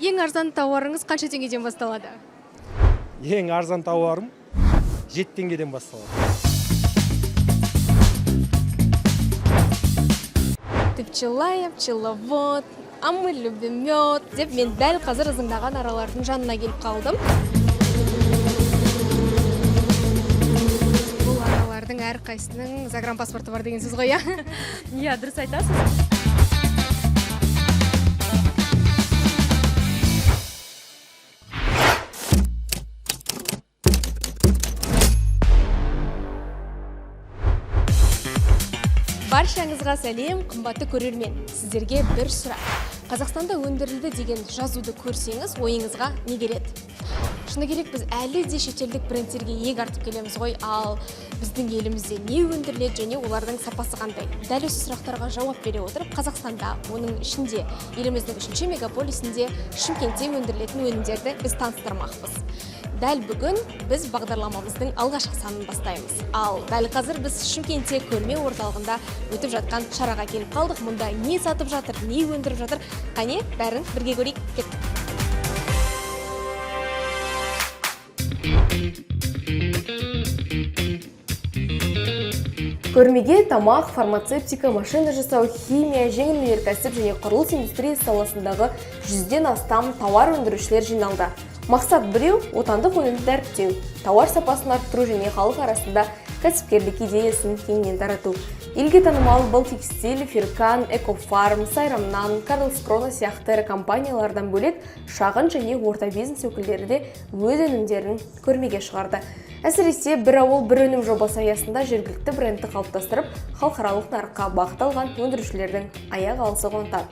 Ең арзан тауарыңыз қанша теңгеден басталады? Ең арзан тауарым 7 теңгеден басталады. Ты пчела, я пчеловод, а мы любим мед деп мен дәл қазір ызыңдаған аралардың жанына келіп қалдым. Бұл аралардың әрқайсының загранпаспорты бар дегенсіз ғой, иә? Иә, дұрыс айтасыз. Баршаңызға сәлем, қымбатты көрермен. Сіздерге бір сұрақ. Қазақстанда өндірілді деген жазуды көрсеңіз, ойыңызға не келеді? Шыны керек, біз әлі де шетелдік брендтерге иек артып келеміз ғой, ал біздің елімізде не өндіріледі және олардың сапасы қандай? Дәл осы сұрақтарға жауап бере отырып, Қазақстанда, оның ішінде еліміздің 3-ші мегаполисінде Шымкентте өндірілетін өнімдерді біз таныстырмақпыз. Дәл бүгін біз бағдарламамыздың алғашқы санын бастаймыз. Ал дәл қазір біз Шымкентте көрме орталығында өтіп жатқан шараға келіп қалдық. Мұнда не сатып жатыр, не өндіріп жатыр? Қане, бәрін бірге көрейік. Кеттік. Көрмеге тамақ, фармацевтика, машина жасау, химия, жеңіл өнеркәсіп және құрылыс индустриясы саласындағы 100-ден астам тауар өндірушілер жиналды. Мақсат біреу – отандық өнімді дәріптеу, тауар сапасын арттыру және халық арасында кәсіпкерлік идеясын кеңінен тарату. Елге танымал Балтекстиль, Фиркан, Экофарм, Сайрамнан, Карлс Крона сияқты ірі компаниялардан бөлек шағын және орта бизнес өкілдері де өз өнімдерін көрмеге шығарды. Әсіресе бір ауыл бір өнім жобасы аясында жергілікті брендті қалыптастырып, халықаралық нарыққа бағытталған өндірушілердің аяқ алысы қуантады.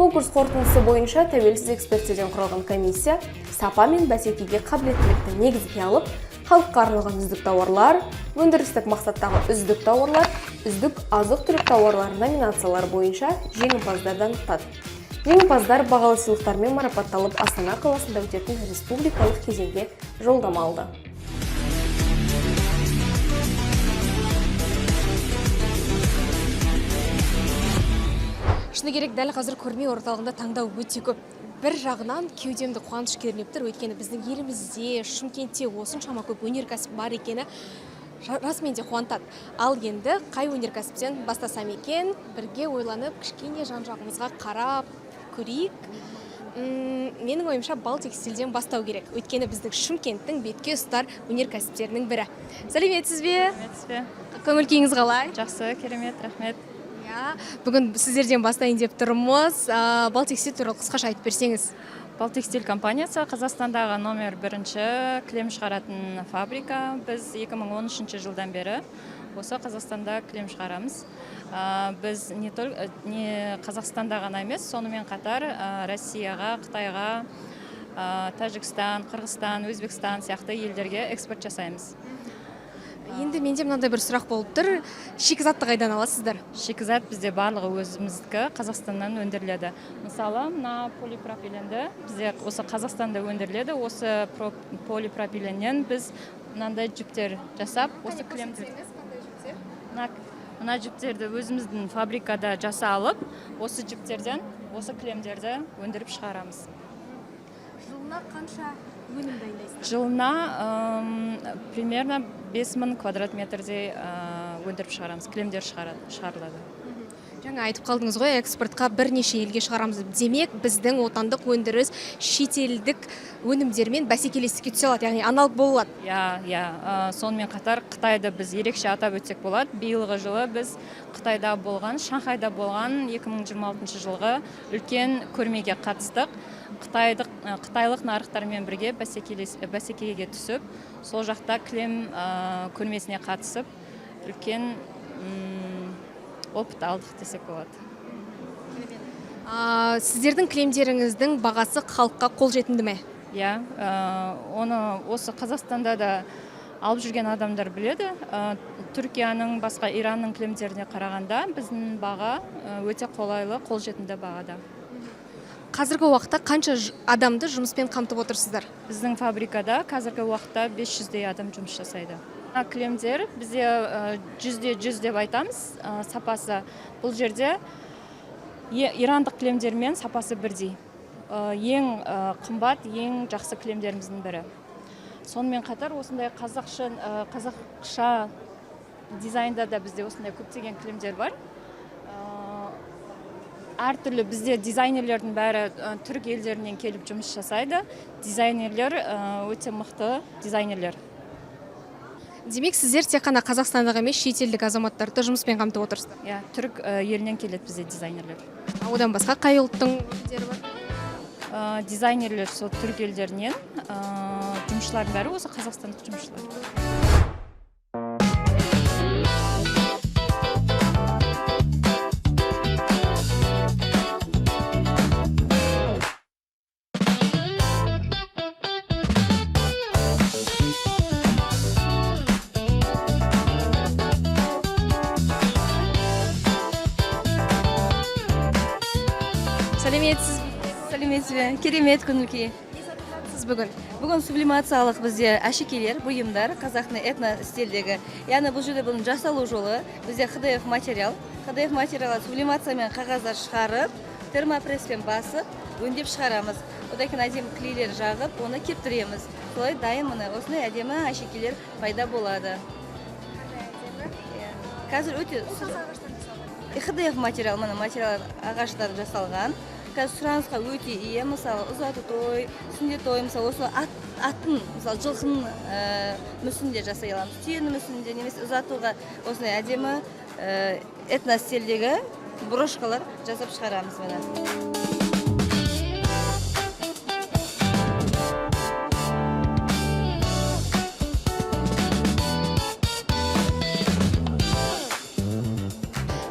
Конкурс қорытындысы бойынша тәуелсіз эксперттерден құралған комиссия сапа мен бәсекеге қабілеттілікті негізге алып, халыққа арналған үздік тауарлар, өндірістік мақсаттағы үздік тауарлар, үздік азық-түлік тауарлар номинациялары бойынша жеңімпаздарды анықтады. Жеңімпаздар бағалы сыйлықтармен марапатталып, Астана қаласында өтетін республикалық кезеңге жолдама алды. Шыны керек, дәл қазір көрме орталығында таңдау өте көп. Бір жағынан кеудемді қуаныш кернеп тұр, өйткені біздің елімізде, Шымкентте осыншама көп өнеркәсіп бар екені расымен де қуантады. Ал енді қай өнеркәсіптен бастасам екен, бірге ойланып, кішкене жан-жағымызға қарап көрейік. Менің ойымша Балтекстильден бастау керек. Өйткені біздің Шымкенттің бетке ұстар өнеркәсіптерінің бірі. Сәлеметсіз бе? Сәлеметсіз бе? Көңіл күйіңіз қалай? Жақсы, керемет, рахмет. Бүгін сіздерден бастайын деп тұрмыз. Балтекстиль туралы қысқаша айтып берсеңіз. Балтекстиль компаниясы Қазақстандағы номер 1 кілем шығаратын фабрика. Біз 2013 жылдан бері осы Қазақстанда кілем шығарамыз. Біз не Қазақстанда ғана емес, сонымен қатар Россияға, Қытайға, Тәжікстан, Қырғызстан, Өзбекстан сияқты елдерге экспорт жасаймыз. Енді менде мынандай бір сұрақ болып тұр. Шикізатты қайдан аласыздар? Шикізат бізде барлығы өзіміздікі Қазақстаннан өндіріледі. Мысалы, мына полипропиленді бізде осы Қазақстанда өндіріледі. Осы полипропиленнен біз мынандай жүптер жасап, осы кілемді. Мына жүптерді өзіміздің фабрикада жасалып, осы жүптерден осы кілемдерді өндіріп шығарамыз. Жылына қанша өнім дайындайсыз? Жылына примерно 5000 квадрат метрде өндіріп шығарамыз, кілемдер шығарылады. Жаңа айтып қалдыңыз ғой, экспортқа бірнеше елге шығарамыз. Демек, біздің отандық өндіріс шетелдік өнімдермен бәсекелестікке түсе алады, яғни аналог бола алады. Иә, сонымен қатар Қытайды біз ерекше атап өтсек болады. Биылғы жылы біз Қытайда болған, Шанхайда болған 2026 жылғы үлкен көрмеге қатыстық. Қытайлық нарықтармен бірге бәсекеге түсіп, сол жақта кілем көрмесіне қатысып, үлкен опыт алдық десек болады. Сіздердің кілемдеріңіздің бағасы халыққа қолжетімді ме? Иә, оны осы Қазақстанда да алып жүрген адамдар біледі. Түркияның, басқа Иранның кілемдеріне қарағанда біздің баға өте қолайлы, қолжетімді бағада. Қазіргі уақытта қанша адамды жұмыспен қамтып отырсыздар? Біздің фабрикада қазіргі уақытта 500-дей адам жұмыс жасайды. Кілемдер бізде 100-100 деп айтамыз, сапасы. Бұл жерде ирандық кілемдермен сапасы бірдей. ең қымбат, ең жақсы кілемдеріміздің бірі. Сонымен қатар осындай қазақша дизайнда да бізде осындай көптеген кілемдер бар. Әртүрлі бізде дизайнерлердің бәрі түрік елдерінен келіп жұмыс жасайды. Дизайнерлер өте мықты дизайнерлер. Демек, сіздер тек қана қазақстандық емес, шетелдік азаматтарды жұмыспен қамтып отырсыздар. Иә, түрік елінен келеді бізде дизайнерлер. Одан басқа қай ұлттың өкілдері бар? Дизайнерлер сол түрік елдерінен, жұмысшылардың бәрі осы қазақстандық жұмысшылар. Сәлеметсіз бе? Керемет көңіл-күй. Сіз бүгін? Бүгін сублимациялық бізде әшекейлер, бұйымдар, қазақтың этно стильдегі. Яғни бұл жерде бұның жасалу жолы бізде ХДФ материал. ХДФ материалы сублимациямен қағаздар шығарып, термопресспен басып, өңдеп шығарамыз. Одан кейін әдемі клейлер жағып, оны кептіреміз. Солай дайын мына осындай әдемі әшекейлер пайда болады. Қазір өте ХДФ материал, мына материал ағаштар жасалған. Қазір сұранысқа өте ие, мысалы ұзату той, сүндет той, мысалы осы аттың, мысалы жылқының мүсінде жасай аламыз. Түйенің мүсінде немесе ұзатуға осындай әдемі этностильдегі брошкалар жасап шығарамыз міне.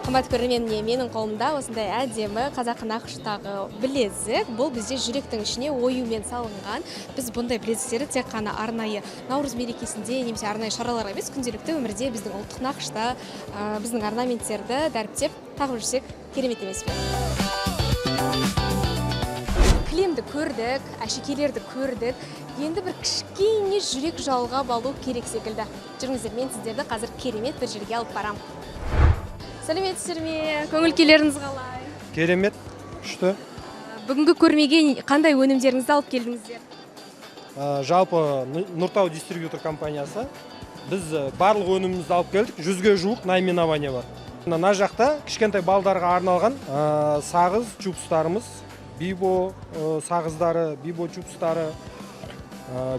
Қымбат көрермен, менің қолымда осындай әдемі қазақы нақыштағы білезік. Бұл бізде жүректің ішіне оюмен салынған. Біз бұндай білезіктерді тек қана арнайы Наурыз мерекесінде немесе арнайы шараларға емес, күнделікті өмірде біздің ұлттық нақышта біздің орнаменттерді дәріптеп тағып жүрсек керемет емес пе? Кілемді көрдік, әшекейлерді көрдік. Енді бір кішкене жүрек жалғап алу керек секілді. Жүріңіздер, мен сіздерді қазір керемет бір жерге алып барам. Сәлеметсіздер ме? Көңіл-күйлеріңіз қалай? Керемет, күшті. Бүгінгі көрмеге қандай өнімдеріңізді алып келдіңіздер? Жалпы Нұртау дистрибьютор компаниясы. Біз барлық өнімімізді алып келдік. 100-ге жуық наименование бар. Мына жақта кішкентай балдарға арналған сағыз чупстарымыз, бибо сағыздары, бибо чупстары,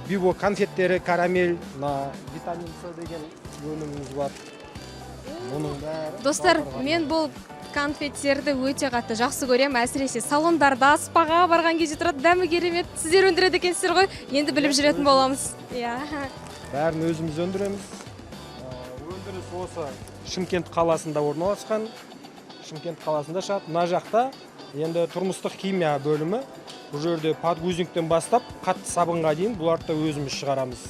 бибо конфеттері, карамель, витамин С деген өніміміз бар. Достар, мен бұл конфеттерді өте қатты жақсы көрем. Әсіресе салондарда, спаға барған кезде тұрады, дәмі керемет. Сіздер өндіреді екенсіздер ғой, енді біліп жүретін боламыз. Бәрін өзіміз өндіреміз. Өндіріс осы Шымкент қаласында орналасқан. Шымкент қаласында шығады. Мына жақта енді тұрмыстық химия бөлімі. Бұл жерде подгузніктен бастап қатты сабынға дейін бұларды өзіміз шығарамыз.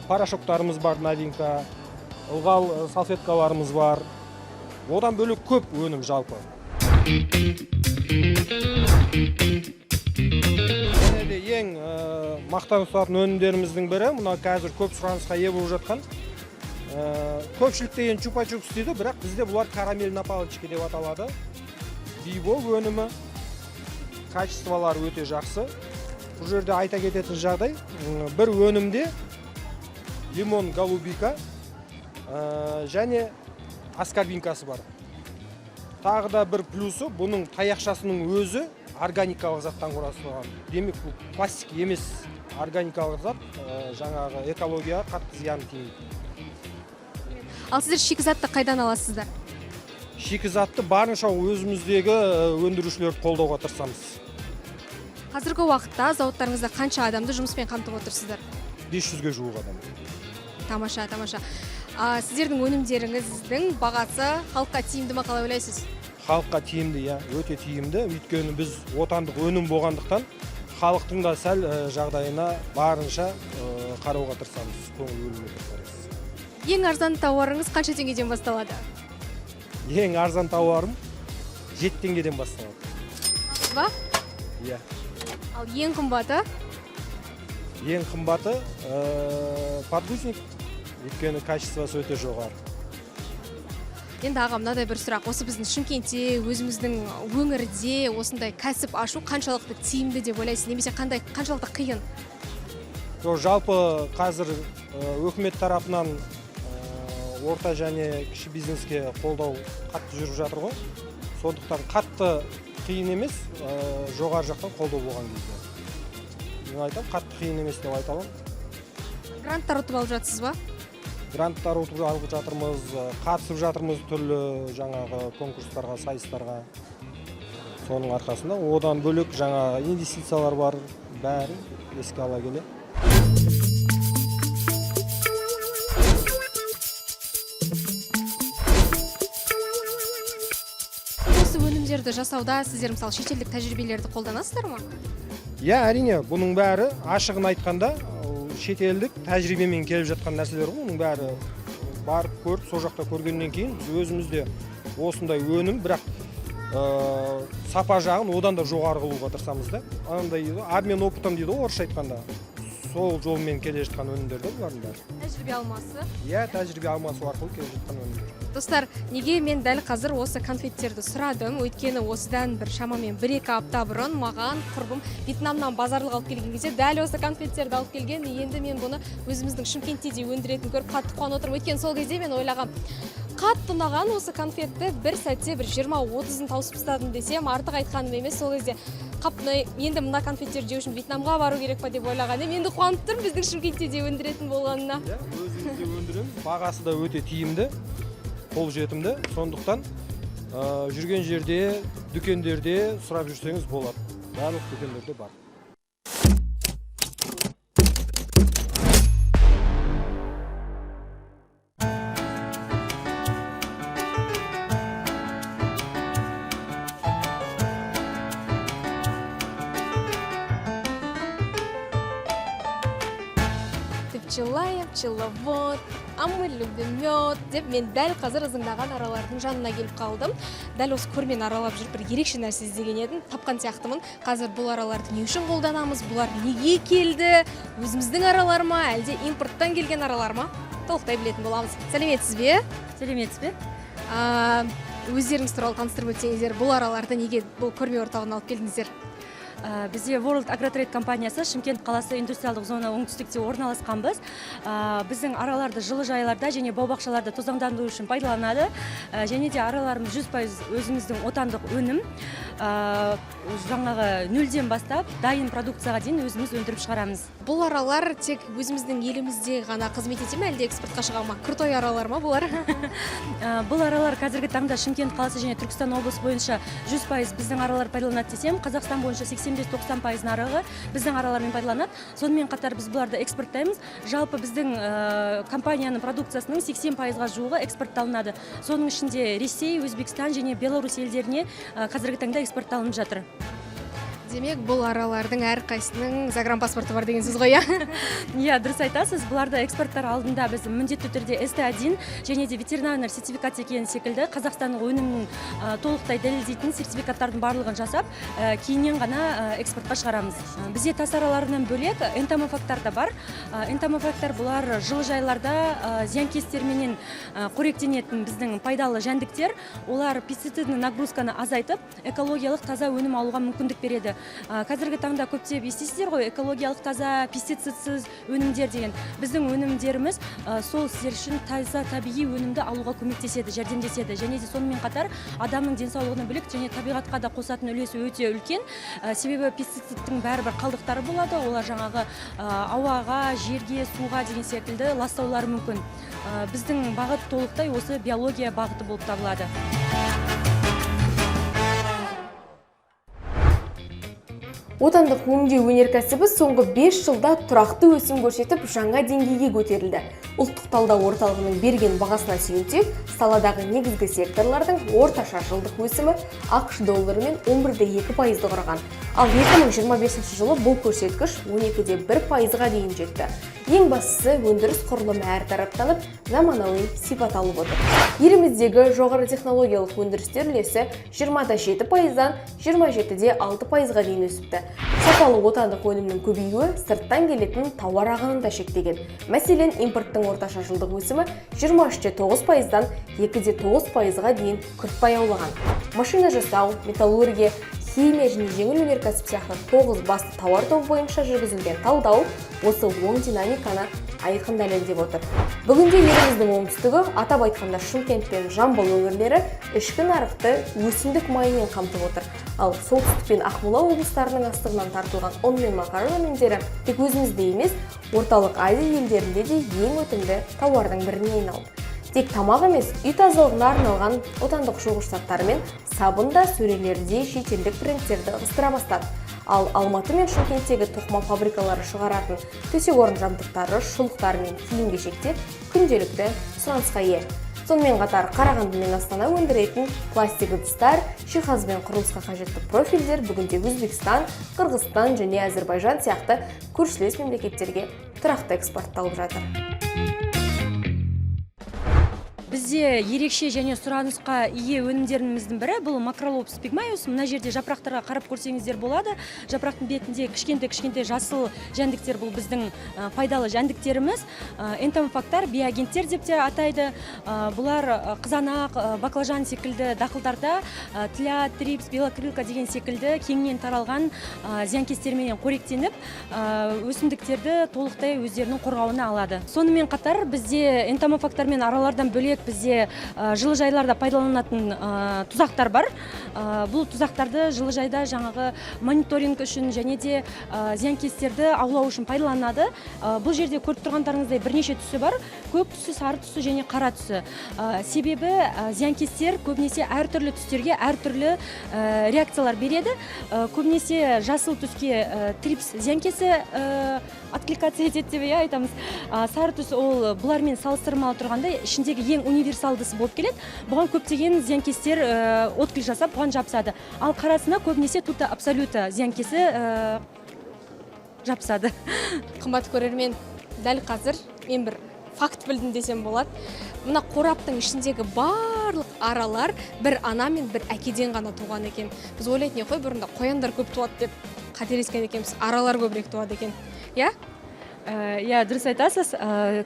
Порошоктарымыз бар, новинка. Ылғал салфеткаларымыз бар. Одан бөлек көп өнім жалпы. Ең мақтан тұтатын өнімдеріміздің бірі, мұна қазір көп сұранысқа ие болып жатқан. Көпшілікте ең чупа-чупс дейді, бірақ бізде бұлар карамель на палочке деп аталады. Бибо өнімі, качестволары өте жақсы. Бұл жерде айта кететін жағдай, бір өнімде лимон голубика және аскарбинкасы бар. Тағы да бір плюсы, бұның таяқшасының өзі органикалық заттан құрастырылған. Демек, бұл пластик емес, органикалық зат, жаңағы экологияға қатты зиян тимейді. Ал сіздер шикізатты қайдан аласыздар? Шикізатты барынша өзіміздегі өндірушілерді қолдауға тырысамыз. Қазіргі уақытта зауыттарыңызда қанша адамды жұмыспен қамтып отырсыздар? 500-ге жуық адам. Тамаша, тамаша. Сіздердің өнімдеріңіздің бағасы халыққа тиімді ме, қалай ойлайсыз? Халыққа тиімді, өте тиімді. Өйткені біз отандық өнім болғандықтан халықтың да сәл жағдайына барынша қарауға тырысамыз, көңіл бөлуге тырысамыз. Ең арзан тауарыңыз қанша теңгеден басталады? Ең арзан тауарым 7 теңгеден басталады. Ба? Иә. Ал ең қымбаты? Ең қымбаты подгузник. Өйткені качествосы өте жоғары. Енді аға, мынадай бір сұрақ, осы біздің Шымкентте, өзіміздің өңірде осындай кәсіп ашу қаншалықты тиімді деп ойлайсыз, немесе қаншалықты қиын? Жалпы қазір өкімет тарапынан орта және кіші бизнеске қолдау қатты жүріп жатыр ғой. Сондықтан қатты қиын емес, жоғары жақтан қолдау болған кезде. Мен айтам, қатты қиын емес деп айта аламын. Гранттар ұтып алып жатсыз ба? Гранттар ұтып алып жатырмыз, қатысып жатырмыз түрлі жаңағы конкурстарға, сайыстарға. Соның арқасында одан бөлек жаңа инвестициялар бар, бәрі еске ала келе. Осы өнімдерді жасауда сіздер мысалы шетелдік тәжірибелерді қолданасыздар ма? Әрине, бұның бәрі ашығын айтқанда шетелдік тәжірибемен келіп жатқан нәрселер ғой. Бұның бәрі барып көріп, сол жақта көргеннен кейін біз өзімізде осындай өнім, бірақ сапа жағын одан да жоғары қылуға тырысамыз да. Андай обмен опытым дейді ғой, орысша айтқанда. Сол жолмен келе жатқан өнімдер де бұлардың бәрі. Тәжірибе алмасы? Тәжірибе алмасу арқылы келе жатқан өнімдер. Достар, неге мен дәл қазір осы конфеттерді сұрадым? Өйткені осыдан бір шамамен 1-2 апта бұрын маған құрбым Вьетнамнан базарлық алып келген кезде дәл осы конфеттерді алып келген. Енді мен бұны өзіміздің Шымкентте де өндіретін көріп қатты қуанып отырмын. Өйткені сол кезде мен ойлағам, қатты ұнаған осы конфетті бір сәтте бір 20-30-ын тауысып тастадым десем, артық айтқаным емес. Сол кезде енді мына конфеттер жеу үшін Вьетнамға бару керек па деп ойлағаным. Енді қуанып тұрмын біздің Шымкентте де өндіретін болғанына. Өзімізде өндіреміз. Бағасы да өте тиімді, қолжетімді. Сондықтан жүрген жерде, дүкендерде сұрап жүрсеңіз болады. Барлық дүкендерде бар. Пчела, пчеловод, а мы любим мед деп мен дәл қазір ызыңдаған аралардың жанына келіп қалдым. Дәл осы көрмені аралап жүріп бір ерекше нәрсе іздеген едім, тапқан сияқтымын. Қазір бұл араларды не үшін қолданамыз, бұлар неге келді, өзіміздің аралар ма, әлде импорттан келген аралар ма? Толықтай білетін боламыз. Сәлеметсіз бе? Сәлеметсіз бе? Өздеріңіз туралы таныстырып өтсеңіздер, бұл араларды неге бұл көрме орталығына алып келдіңіздер? Бізде World Agrotrade компаниясы Шымкент қаласы индустриалдық зона оңтүстікте орналасқанбыз. Біздің араларды жылыжайларда және бау-бақшаларда тозаңдандыру үшін пайдаланады. Және де араларымыз 100% өзіміздің отандық өнім. Жаңағы нөлден бастап дайын продукцияға дейін өзіміз өндіріп шығарамыз. Бұл аралар тек өзіміздің елімізде ғана қызмет ете ме, әлде экспортқа шыға ма? Крутой аралар ма бұлар? Бұл аралар қазіргі таңда Шымкент қаласы және Түркістан облысы бойынша 100% біздің аралар пайдаланады десем, Қазақстан бойынша 85-90% нарығы біздің аралармен пайдаланады. Сонымен қатар біз бұларды экспорттаймыз. Жалпы біздің компанияның продукциясының 80%-ға жуығы экспортталынады. Соның ішінде Ресей, Өзбекстан және Беларусь елдеріне қазіргі таңда экспортталынып жатыр. Демек, бұл аралардың әрқайсының загранпаспорты бар дегенсіз ғой, Иә, дұрыс айтасыз. Бұларды экспорттар алдында біз міндетті түрде ST1 және де ветеринарный сертификат екені секілді Қазақстанның өнімін толықтай дәлелдейтін сертификаттардың барлығын жасап, кейіннен ғана экспортқа шығарамыз. Бізде тас араларынан бөлек энтомофагтар да бар. Энтомофагтар бұлар жылыжайларда зиянкестерменен қоректенетін біздің пайдалы жәндіктер. Олар пестицидный нагрузканы азайтып, экологиялық таза өнім алуға мүмкіндік береді. Қазіргі таңда көптеп естисіздер ғой, экологиялық таза, пестицидсіз өнімдер деген. Біздің өнімдеріміз сол сіздер үшін таза табиғи өнімді алуға көмектеседі, жәрдемдеседі. Және де сонымен қатар адамның денсаулығына бөлек және табиғатқа да қосатын үлесі өте үлкен. Себебі пестицидтің бәрібір қалдықтары болады. Олар жаңағы ауаға, жерге, суға деген секілді ластаулары мүмкін. Біздің бағыт толықтай осы биология бағыты болып табылады. Отандық өңдеу өнеркәсібі соңғы 5 жылда тұрақты өсім көрсетіп, жаңа деңгейге көтерілді. Ұлттық талдау орталығының берген бағасына сүйенсек, саладағы негізгі секторлардың орташа жылдық өсімі ақш долларымен 11,2%-ды құраған. Ал 2025 жылы бұл көрсеткіш 12,1%-ға дейін жетті. Ең бастысы өндіріс құрылымы әртараптанып, заманауи сипат алып отыр. Еліміздегі жоғары технологиялық өндірістер үлесі 20,7%-дан 27,6%-ға дейін өсіпті. Сапалы отандық өнімнің көбеюі сырттан келетін тауар ағынын да шектеген. Мәселен, импорттың тауарлардың орташа жылдық өсімі 23,9%-дан 2,9%-ға дейін күрт баяулаған. Машина жасау, металлургия, химия және жеңіл өнеркәсіп сияқты 9 басты тауар тобы бойынша жүргізілген талдау осы оң динамиканы айқын дәлелдеп отыр. Бүгінде еліміздің оңтүстігі, атап айтқанда Шымкент пен Жамбыл өңірлері ішкі нарықты өсімдік майымен қамтып отыр. Ал солтүстік пен Ақмола облыстарының астығынан тартылған ұн мен макарон өнімдері тек өзімізде емес, орталық Азия елдерінде де ең өтімді тауардың біріне айналды. Тек тамақ емес, үй тазалығына арналған отандық жуғыш заттары мен сабын да сөрелерде шетелдік брендтерді ығыстыра бастады. Ал Алматы мен Шымкенттегі тоқыма фабрикалары шығаратын төсек орын жабдықтары, шұлықтар мен киім-кешектер күнделікті сұранысқа ие. Сонымен қатар Қарағанды мен Астана өндіретін пластик ыдыстар, жиһаз бен құрылысқа қажетті профильдер бүгінде Өзбекстан, Қырғызстан және Әзербайжан сияқты көршілес мемлекеттерге тұрақты экспортталып жатыр. Бізде ерекше және сұранысқа ие өнімдеріміздің бірі бұл макролопс пигмайус. Мына жерде жапырақтарға қарап көрсеңіздер болады. Жапырақтың бетінде кішкентай жасыл жәндіктер, бұл біздің пайдалы жәндіктеріміз. Энтомофагтар, биоагенттер деп те атайды. Бұлар қызанақ, баклажан секілді дақылдарда тля, трипс, белокрылка деген секілді кеңінен таралған зиянкестермен қоректеніп, өсімдіктерді толықтай өздерінің қорғауына алады. Сонымен қатар бізде энтомофагтармен аралардан бөлек бізде жылыжайларда пайдаланатын тұзақтар бар. Бұл тұзақтарды жылыжайда жаңағы мониторинг үшін және де зиянкестерді аулау үшін пайдаланады. Бұл жерде көріп тұрғандарыңыздай бірнеше түсі бар. Көк түсі, сары түсі және қара түсі. Себебі зиянкестер көбінесе әртүрлі түстерге әртүрлі реакциялар береді. Көбінесе жасыл түске трипс зиянкесі откликация етеді деп айтамыз. Сары түс ол бұлармен салыстырмалы тұрғанда ішіндегі ең универсалдысы болып келеді. Бұған көптеген зиянкестер отклик жасап, бұған жабысады. Ал қарасына көбінесе тута абсолюта зиянкесі жабысады. Қымбат көрермен, дәл қазір мен бір факт білдім десем болады. Мына қораптың ішіндегі барлық аралар бір ана мен бір әкеден ғана туған екен. Біз ойлайтын едік қой, бұрында қояндар көп туады деп қателескен екенбіз, аралар көбірек туады екен. Я? Иә, дұрыс айтасыз.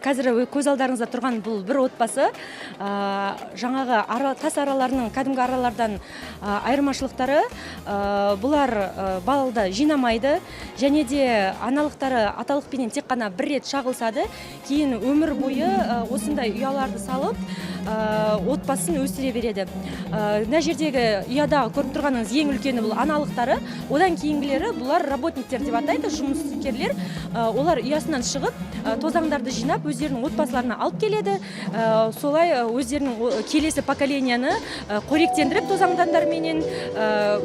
Қазір көз алдарыңызда тұрған бұл бір отбасы. Жаңағы тас араларының кәдімгі аралардан айырмашылықтары, бұлар балды жинамайды, және де аналықтары аталықпенен тек қана бір рет шағылсады, кейін өмір бойы осындай ұяларды салып, отбасын өсіре береді. Мына жердегі ұядағы көріп тұрғаныңыз ең үлкені бұл аналықтары, одан кейінгілері бұлар работниктер деп атайды, жұмыскерлер. Олар ұясынан шығып, тозаңдарды жинап, өздерінің отбасыларына алып келеді. Солай өздерінің келесі поколенияны қоректендіріп тозаңдандарменен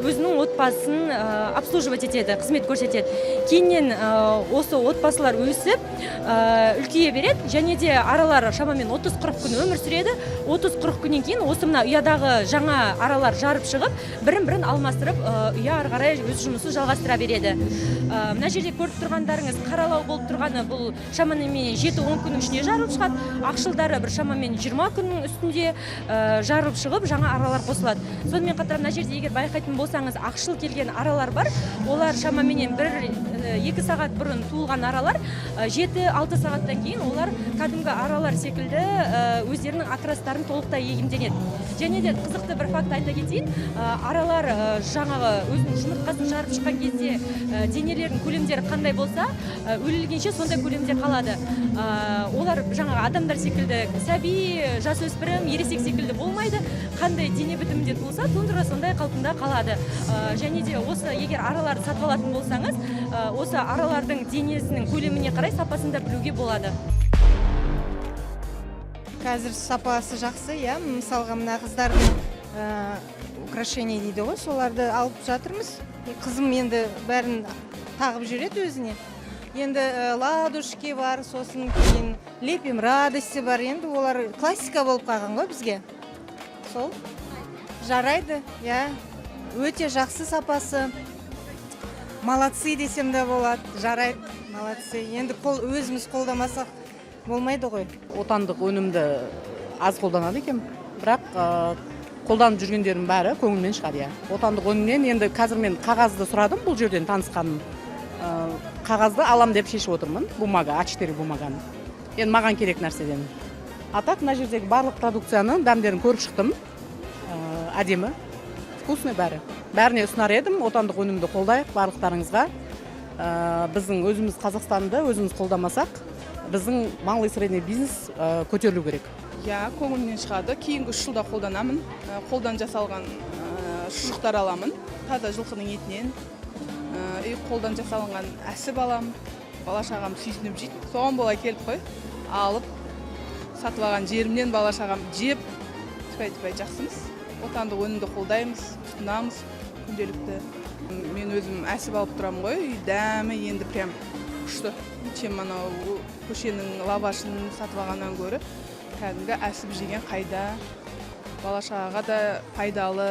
өзінің отбасын обслуживать етеді, қызмет көрсетеді. Кейіннен осы отбасылар өсіп, үлкейе береді, және де аралар шамамен 30-40 күн өмір сүреді. 30-40 күннен кейін осы мына ұядағы жаңа аралар жарып шығып, бірін-бірін алмастырып, ұя ары қарай өз жұмысын жалғастыра береді. Мына жерде көріп тұрғандарыңыз қаралау болып тұрғаны бұл шамамен 7-10 күннің ішінде жарылып шығады. Ақшылдары бір шамамен 20 күннің үстінде жарылып шығып, жаңа аралар қосылады. Сонымен қатар мына жерде егер байқайтын болсаңыз, ақшыл келген аралар бар. Олар шамамен 1-2 сағат бұрын туылған аралар, 7-6 сағаттан кейін олар кәдімгі аралар секілді өздерінің окрастарын толықтай егемденеді. Және де қызықты бір факт айта кетейін, аралар жаңағы өзінің жұмыртқасын жарып шыққан кезде денелердің көлемдері қандай болса, өлілгенше сондай көлемде қалады. Олар жаңағы адамдар секілді сәби, жасөспірім, ересек секілді болмайды. Қандай дене бітімінде туылса, тура сондай қалпында қалады. Және де осы егер араларды сатып алатын болсаңыз, осы аралардың денесінің көлеміне қарай сапасын да білуге болады. Қазір сапасы жақсы, иә, мысалға мына қыздардың украшение дейді ғой, соларды алып жатырмыз. Қызым енді бәрін тағып жүреді өзіне. Енді ладушки бар, сосын кейін лепим радости бар, енді олар классика болып қалған ғой бізге. Сол жарайды, иә, өте жақсы сапасы. Молодцы десем де болады, жарайды, молодцы. Енді өзіміз қолдамасақ болмайды ғой. Отандық өнімді аз қолданады екен, бірақ қолданып жүргендердің бәрі көңілмен шығар, иә. Отандық өнімнен енді қазір мен қағазды сұрадым, бұл жерден танысқаным. Қағазды алам деп шешіп отырмын, бумага, А4 бумаганы. енді маған керек нәрседен. А так мына жердегі барлық продукцияны дәмдерін көріп шықтым. Әдемі, вкусный бәрі. Бәріне ұсынар едім, отандық өнімді қолдайық барлықтарыңызға. Біздің өзіміз Қазақстанды өзіміз қолдамасақ, біздің малый средний бизнес көтерілу керек. Көңілімнен шығады. Кейінгі 3 жылда қолданамын. Қолдан жасалған шұжықтар аламын. Таза жылқының етінен. Қолдан жасалған әсіп аламын. Бала-шағам сүйсініп жейді. Соған бола келіп қой. Алып, сатып алған жерімнен бала-шағам жеп, тіпай-тіпай жақсымыз. Отандық өнімді қолдаймыз, тұтынамыз күнделікті. Мен өзім әсіп алып тұрамын ғой, дәмі енді прям күшті. Чем анау көшенің лавашын сатып алғаннан гөрі кәдімгі әсіп жеген қайда, бала-шағаға да пайдалы.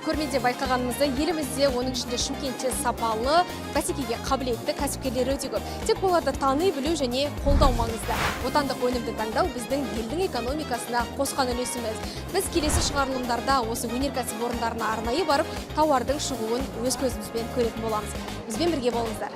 Көрмеде байқағанымызда елімізде, оның ішінде Шымкентте сапалы, бәсекеге қабілетті кәсіпкерлер өте көп. Тек оларды тани білу және қолдау маңызды. Отандық өнімді таңдау біздің елдің экономикасына қосқан үлесіміз. Біз келесі шығарылымдарда осы өнеркәсіп орындарына арнайы барып, тауардың шығуын өз көзімізбен көретін боламыз. Бізбен бірге болыңыздар.